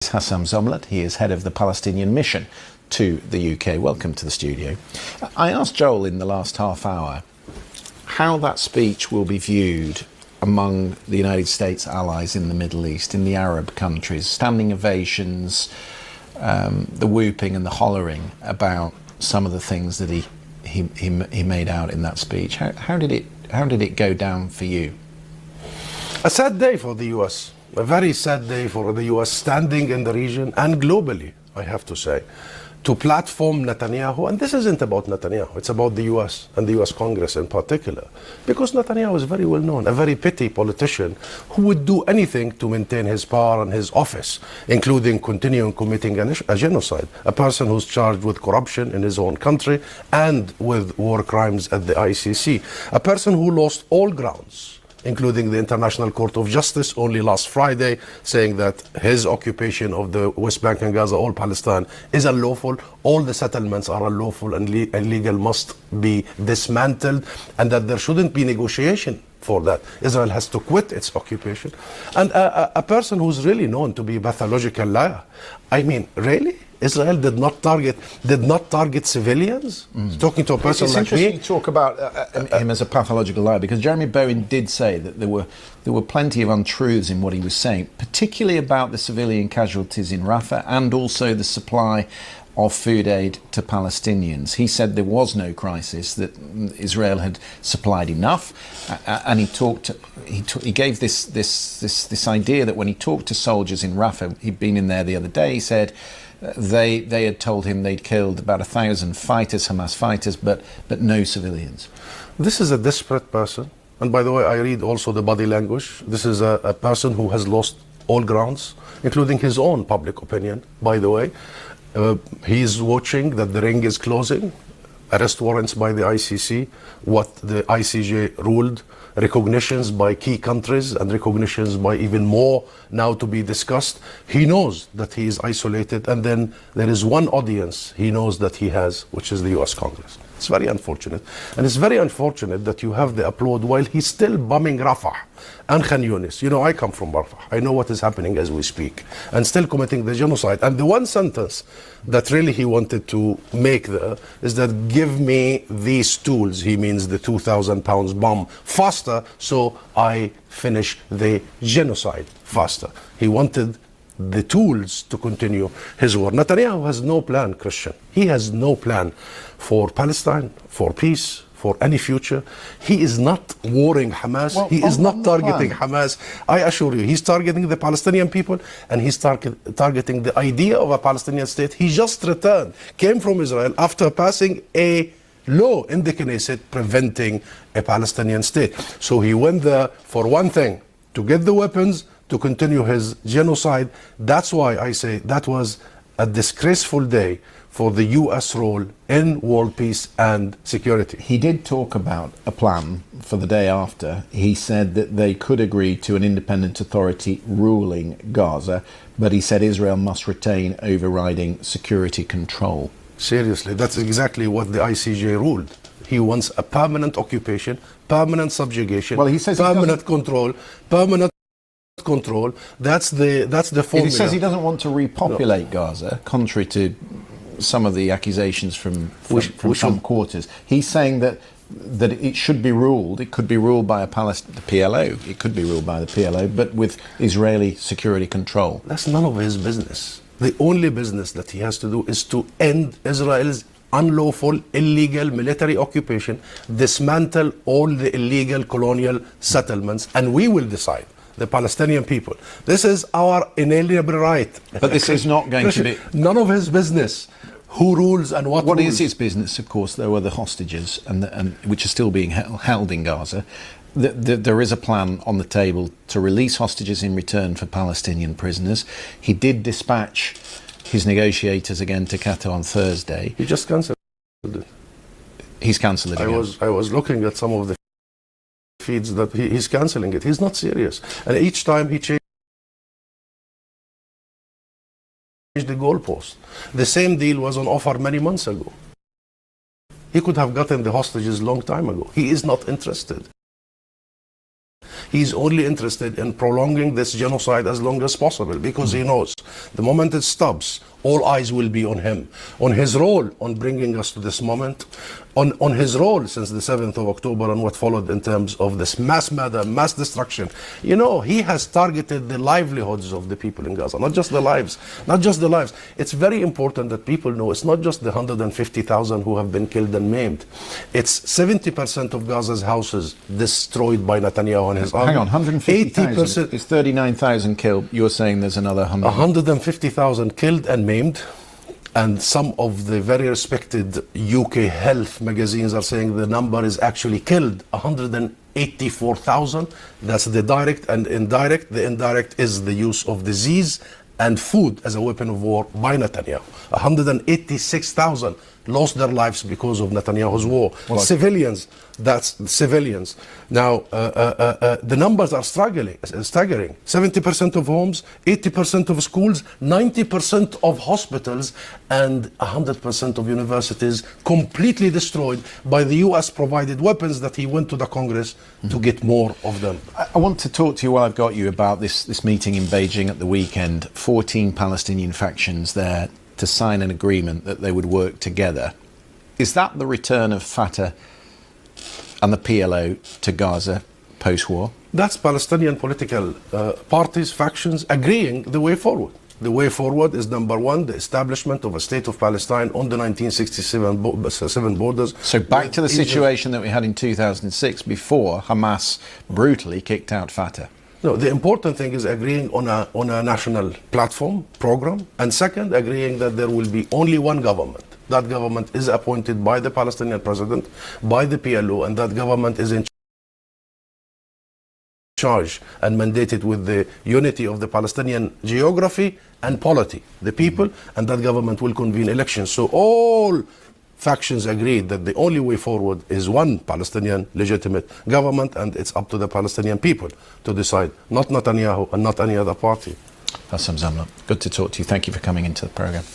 Hassan Zomlot. He is head of the Palestinian mission to the UK. Welcome to the studio. I asked Joel in the last half hour how that speech will be viewed among the United States allies in the Middle East, in the Arab countries, standing ovations, the whooping and the hollering about some of the things that he made out in that speech. How did it go down for you? A sad day for the US. A very sad day for the US standing in the region and globally, I have to say, to platform Netanyahu. And this isn't about Netanyahu, it's about the US and the US Congress in particular. Because Netanyahu is very well known, a very petty politician who would do anything to maintain his power and his office, including continuing committing a genocide. A person who's charged with corruption in his own country and with war crimes at the ICC. A person who lost all grounds, including the International Court of Justice only last Friday, saying that his occupation of the West Bank and Gaza, all Palestine, is unlawful. All the settlements are unlawful and illegal, must be dismantled, and that there shouldn't be negotiation for that. Israel has to quit its occupation. And a person who's really known to be a pathological liar. I mean, really? Israel did not target civilians? Talking to a person like me? It's interesting to talk about him as a pathological liar, because Jeremy Bowen did say that there were plenty of untruths in what he was saying, particularly about the civilian casualties in Rafah and also the supply of food aid to Palestinians. He said there was no crisis, that Israel had supplied enough, and he gave this idea that when he talked to soldiers in Rafah, he'd been in there the other day, he said they had told him they'd killed about 1,000 fighters, Hamas fighters, but no civilians. This is a desperate person. And by the way, I read also the body language. This is a person who has lost all grounds, including his own public opinion, by the way. He is watching that the ring is closing, arrest warrants by the ICC, what the ICJ ruled, recognitions by key countries and recognitions by even more now to be discussed. He knows that he is isolated, and then there is one audience he knows that he has, which is the US Congress. It's very unfortunate. And it's very unfortunate that you have the applaud while he's still bombing Rafah and Khan Yunis. You know, I come from Rafah. I know what is happening as we speak. And still committing the genocide. And the one sentence that really he wanted to make there is that, give me these tools, he means the 2,000 pounds bomb, faster, so I finish the genocide faster. He wanted the tools to continue his war. Netanyahu has no plan, Christian. He has no plan for Palestine, for peace, for any future. He is not warring Hamas. Well, he is not targeting Hamas. I assure you, he's targeting the Palestinian people, and he's targeting the idea of a Palestinian state. He just came from Israel after passing a law in the Knesset preventing a Palestinian state. So he went there for one thing, to get the weapons, to continue his genocide. That's why I say that was a disgraceful day for the US role in world peace and security. He did talk about a plan for the day after. He said that they could agree to an independent authority ruling Gaza, but he said Israel must retain overriding security control. Seriously, that's exactly what the ICJ ruled. He wants a permanent occupation, permanent subjugation, well, he says permanent control, permanent control. That's the formula. He says he doesn't want to repopulate Gaza, contrary to some of the accusations from some quarters. He's saying that it should be ruled. It could be ruled by the PLO. It could be ruled by the PLO, but with Israeli security control. That's none of his business. The only business that he has to do is to end Israel's unlawful, illegal military occupation, dismantle all the illegal colonial settlements, and we will decide. The Palestinian people. This is our inalienable right. But this is not going to be... None of his business. Who rules and what rules. What is his business, of course, though, are the hostages, and which are still being held in Gaza. There is a plan on the table to release hostages in return for Palestinian prisoners. He did dispatch his negotiators again to Qatar on Thursday. He just cancelled it. He's cancelled it again. I was looking at some of the feeds that he's cancelling it. He's not serious. And each time he changed the goalpost. The same deal was on offer many months ago. He could have gotten the hostages long time ago. He is not interested. He's only interested in prolonging this genocide as long as possible, because he knows the moment it stops, all eyes will be on him, on his role on bringing us to this moment, on his role since the 7th of October and what followed in terms of this mass murder, mass destruction. You know, he has targeted the livelihoods of the people in Gaza, not just the lives, not just the lives. It's very important that people know it's not just the 150,000 who have been killed and maimed. It's 70% of Gaza's houses destroyed by Netanyahu and his army. Hang on, 150,000. It's 39,000 killed. You're saying there's another 150,000 killed and maimed. And some of the very respected UK health magazines are saying the number is actually killed, 184,000. That's the direct and indirect. The indirect is the use of disease and food as a weapon of war by Netanyahu. 186,000 lost their lives because of Netanyahu's war. Well, civilians, that's civilians. Now, the numbers are staggering. 70% of homes, 80% of schools, 90% of hospitals, and 100% of universities completely destroyed by the US provided weapons that he went to the Congress to get more of them. I want to talk to you while I've got you about this meeting in Beijing at the weekend. 14 Palestinian factions there to sign an agreement that they would work together. Is that the return of Fatah and the PLO to Gaza post-war? That's Palestinian political parties, factions agreeing the way forward. The way forward is, number one, the establishment of a state of Palestine on the 1967 borders. So back to the situation that we had in 2006 before Hamas brutally kicked out Fatah. No, the important thing is agreeing on a national platform, program, and second, agreeing that there will be only one government. That government is appointed by the Palestinian president, by the PLO, and that government is in charge and mandated with the unity of the Palestinian geography and polity, the people, and that government will convene elections. So all factions agreed that the only way forward is one Palestinian legitimate government, and it's up to the Palestinian people to decide, not Netanyahu and not any other party. Zomlot, good to talk to you. Thank you for coming into the program.